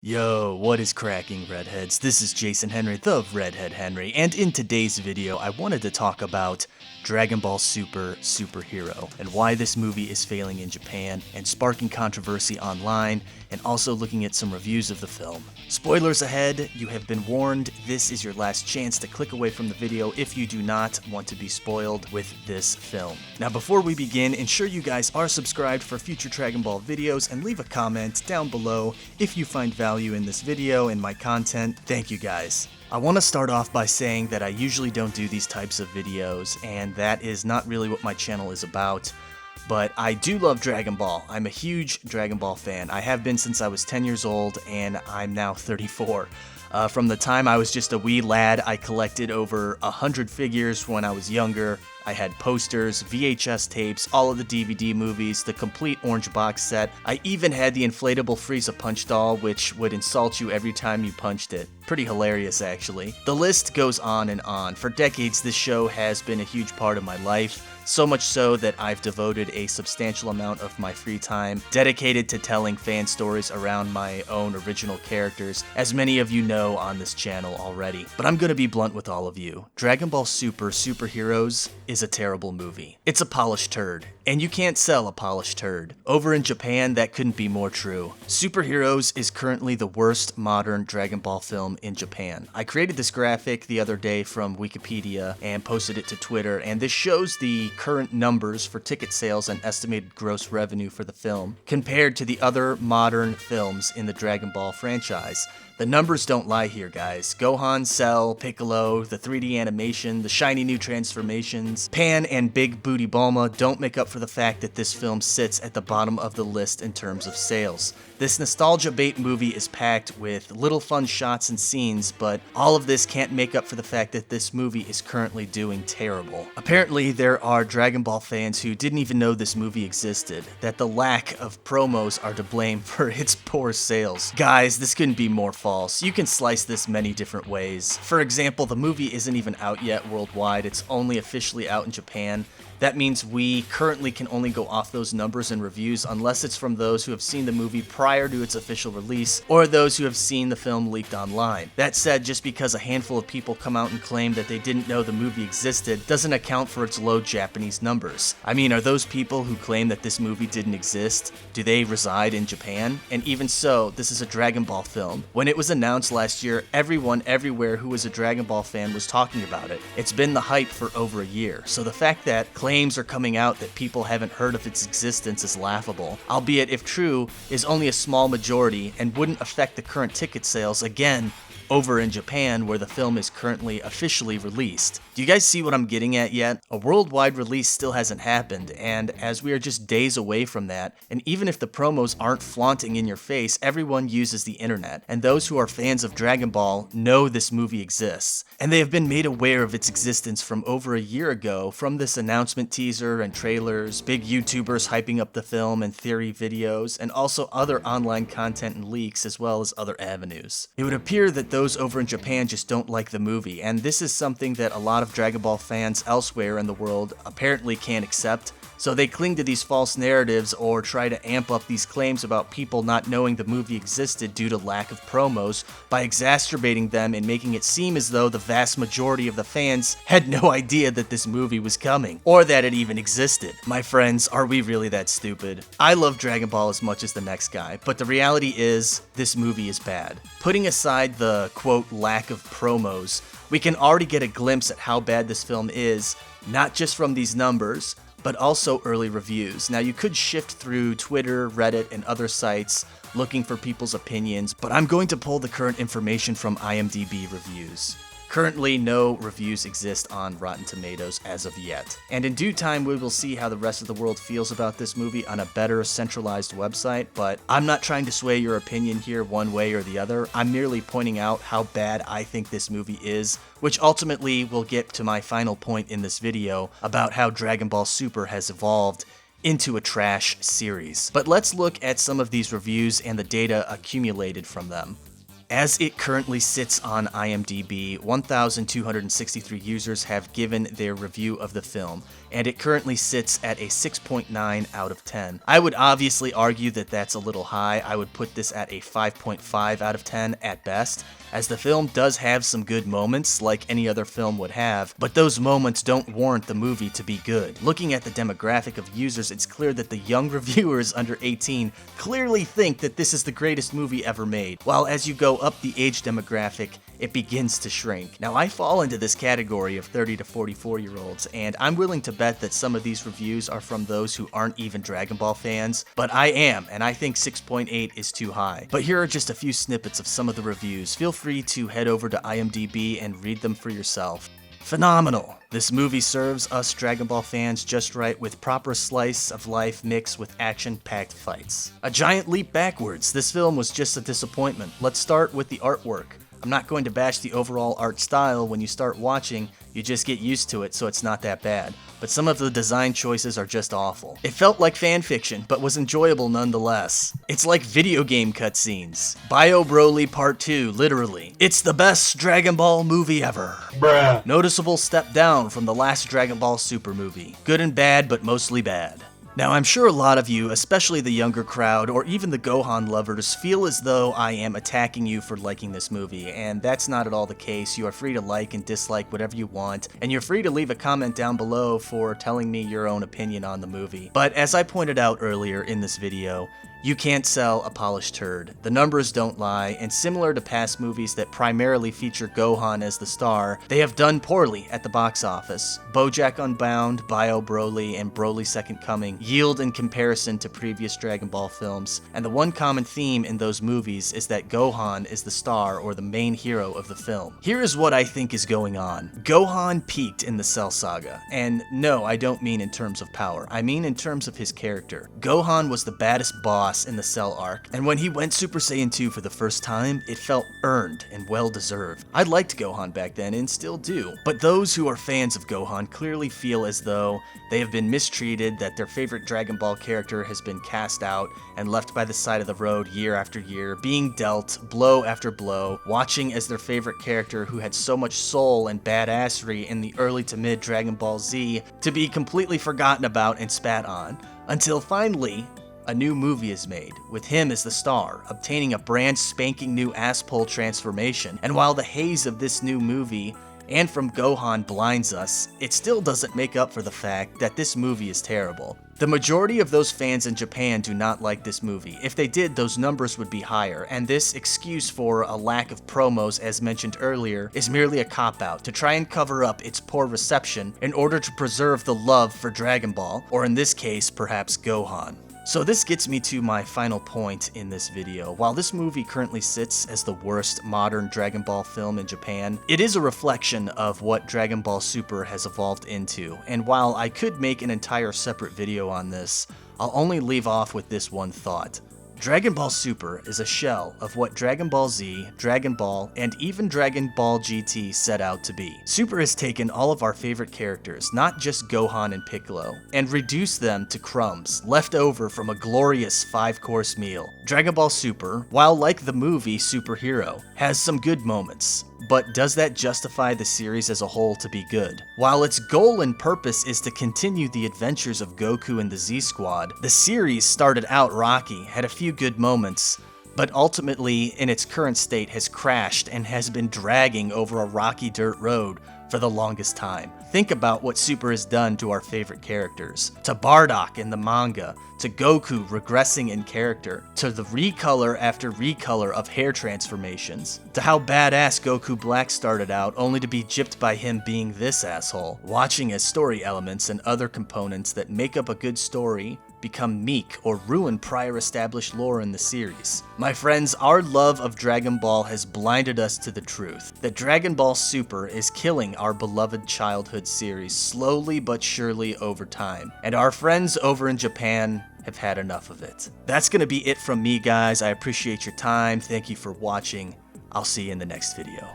Yo, what is cracking, Redheads? This is Jason Henry, the Redhead Henry, and in today's video, I wanted to talk about Dragon Ball Super Superhero and why this movie is failing in Japan and sparking controversy online, and also looking at some reviews of the film. Spoilers ahead, you have been warned. This is your last chance to click away from the video if you do not want to be spoiled with this film. Now, before we begin, ensure you guys are subscribed for future Dragon Ball videos and leave a comment down below if you find value in this video and my content. Thank you guys. I want to start off by saying that I usually don't do these types of videos, and that is not really what my channel is about. But I do love Dragon Ball. I'm a huge Dragon Ball fan. I have been since I was 10 years old, and I'm now 34. From the time I was just a wee lad, I collected over 100 figures when I was younger. I had posters, VHS tapes, all of the DVD movies, the complete orange box set. I even had the inflatable Frieza punch doll, which would insult you every time you punched it. Pretty hilarious, actually. The list goes on and on. For decades, this show has been a huge part of my life. So much so that I've devoted a substantial amount of my free time dedicated to telling fan stories around my own original characters, as many of you know on this channel already. But I'm gonna be blunt with all of you. Dragon Ball Super Superheroes is a terrible movie. It's a polished turd, and you can't sell a polished turd. Over in Japan, that couldn't be more true. Superheroes is currently the worst modern Dragon Ball film in Japan. I created this graphic the other day from Wikipedia and posted it to Twitter, and this shows the current numbers for ticket sales and estimated gross revenue for the film compared to the other modern films in the Dragon Ball franchise. The numbers don't lie here, guys. Gohan, Cell, Piccolo, the 3D animation, the shiny new transformations, Pan and Big Booty Bulma don't make up for the fact that this film sits at the bottom of the list in terms of sales. This nostalgia bait movie is packed with little fun shots and scenes, but all of this can't make up for the fact that this movie is currently doing terrible. Apparently, there are Dragon Ball fans who didn't even know this movie existed, that the lack of promos are to blame for its poor sales. Guys, this couldn't be more false. You can slice this many different ways. For example, the movie isn't even out yet worldwide, it's only officially out in Japan. That means we currently can only go off those numbers and reviews unless it's from those who have seen the movie prior to its official release, or those who have seen the film leaked online. That said, just because a handful of people come out and claim that they didn't know the movie existed doesn't account for its low Japanese numbers. I mean, are those people who claim that this movie didn't exist, do they reside in Japan? And even so, this is a Dragon Ball film. When it was announced last year, everyone everywhere who was a Dragon Ball fan was talking about it. It's been the hype for over a year, so the fact that claims are coming out that people haven't heard of its existence is laughable, albeit if true, is only a small majority and wouldn't affect the current ticket sales, again, over in Japan where the film is currently officially released. Do you guys see what I'm getting at yet? A worldwide release still hasn't happened, and as we are just days away from that, and even if the promos aren't flaunting in your face, everyone uses the internet, and those who are fans of Dragon Ball know this movie exists, and they have been made aware of its existence from over a year ago from this announcement teaser and trailers, big YouTubers hyping up the film and theory videos, and also other online content and leaks as well as other avenues. It would appear that those over in Japan just don't like the movie, and this is something that a lot of Dragon Ball fans elsewhere in the world apparently can't accept. So they cling to these false narratives or try to amp up these claims about people not knowing the movie existed due to lack of promos by exacerbating them and making it seem as though the vast majority of the fans had no idea that this movie was coming or that it even existed. My friends, are we really that stupid? I love Dragon Ball as much as the next guy, but the reality is this movie is bad. Putting aside the quote lack of promos, we can already get a glimpse at how bad this film is, not just from these numbers, but also early reviews. Now, you could shift through Twitter, Reddit, and other sites looking for people's opinions, but I'm going to pull the current information from IMDb reviews. Currently, no reviews exist on Rotten Tomatoes as of yet. And in due time, we will see how the rest of the world feels about this movie on a better centralized website, but I'm not trying to sway your opinion here one way or the other. I'm merely pointing out how bad I think this movie is, which ultimately will get to my final point in this video about how Dragon Ball Super has evolved into a trash series. But let's look at some of these reviews and the data accumulated from them. As it currently sits on IMDb, 1,263 users have given their review of the film, and it currently sits at a 6.9 out of 10. I would obviously argue that that's a little high. I would put this at a 5.5 out of 10 at best, as the film does have some good moments like any other film would have, but those moments don't warrant the movie to be good. Looking at the demographic of users, it's clear that the young reviewers under 18 clearly think that this is the greatest movie ever made, while as you go up the age demographic, it begins to shrink. Now, I fall into this category of 30 to 44-year-olds, and I'm willing to bet that some of these reviews are from those who aren't even Dragon Ball fans, but I am, and I think 6.8 is too high. But here are just a few snippets of some of the reviews. Feel free to head over to IMDb and read them for yourself. Phenomenal! This movie serves us Dragon Ball fans just right with proper slice of life mixed with action-packed fights. A giant leap backwards. This film was just a disappointment. Let's start with the artwork. I'm not going to bash the overall art style. When you start watching, you just get used to it, so it's not that bad. But some of the design choices are just awful. It felt like fan fiction, but was enjoyable nonetheless. It's like video game cutscenes. Bio Broly Part 2, literally. It's the best Dragon Ball movie ever. Bruh. Noticeable step down from the last Dragon Ball Super movie. Good and bad, but mostly bad. Now, I'm sure a lot of you, especially the younger crowd, or even the Gohan lovers, feel as though I am attacking you for liking this movie, and that's not at all the case. You are free to like and dislike whatever you want, and you're free to leave a comment down below for telling me your own opinion on the movie. But as I pointed out earlier in this video, you can't sell a polished turd. The numbers don't lie, and similar to past movies that primarily feature Gohan as the star, they have done poorly at the box office. BoJack Unbound, Bio Broly, and Broly Second Coming yield in comparison to previous Dragon Ball films, and the one common theme in those movies is that Gohan is the star or the main hero of the film. Here is what I think is going on. Gohan peaked in the Cell Saga, and no, I don't mean in terms of power, I mean in terms of his character. Gohan was the baddest boss in the Cell arc, and when he went Super Saiyan 2 for the first time, it felt earned and well-deserved. I liked Gohan back then and still do, but those who are fans of Gohan clearly feel as though they have been mistreated, that their favorite Dragon Ball character has been cast out and left by the side of the road year after year, being dealt blow after blow, watching as their favorite character who had so much soul and badassery in the early to mid Dragon Ball Z to be completely forgotten about and spat on, until finally, a new movie is made, with him as the star, obtaining a brand spanking new ass-pull transformation, and while the haze of this new movie and from Gohan blinds us, it still doesn't make up for the fact that this movie is terrible. The majority of those fans in Japan do not like this movie. If they did, those numbers would be higher, and this excuse for a lack of promos, as mentioned earlier, is merely a cop-out to try and cover up its poor reception in order to preserve the love for Dragon Ball, or in this case, perhaps Gohan. So this gets me to my final point in this video. While this movie currently sits as the worst modern Dragon Ball film in Japan, it is a reflection of what Dragon Ball Super has evolved into, and while I could make an entire separate video on this, I'll only leave off with this one thought. Dragon Ball Super is a shell of what Dragon Ball Z, Dragon Ball, and even Dragon Ball GT set out to be. Super has taken all of our favorite characters, not just Gohan and Piccolo, and reduced them to crumbs left over from a glorious 5-course meal. Dragon Ball Super, while like the movie Super Hero, has some good moments, but does that justify the series as a whole to be good? While its goal and purpose is to continue the adventures of Goku and the Z Squad, the series started out rocky, had a few good moments, but ultimately in its current state has crashed and has been dragging over a rocky dirt road for the longest time. Think about what Super has done to our favorite characters. To Bardock in the manga, to Goku regressing in character, to the recolor after recolor of hair transformations, to how badass Goku Black started out only to be gypped by him being this asshole, watching as story elements and other components that make up a good story become meek or ruin prior established lore in the series. My friends, our love of Dragon Ball has blinded us to the truth that Dragon Ball Super is killing our beloved childhood series slowly but surely over time, and our friends over in Japan have had enough of it. That's gonna be it from me, guys. I appreciate your time. Thank you for watching. I'll see you in the next video.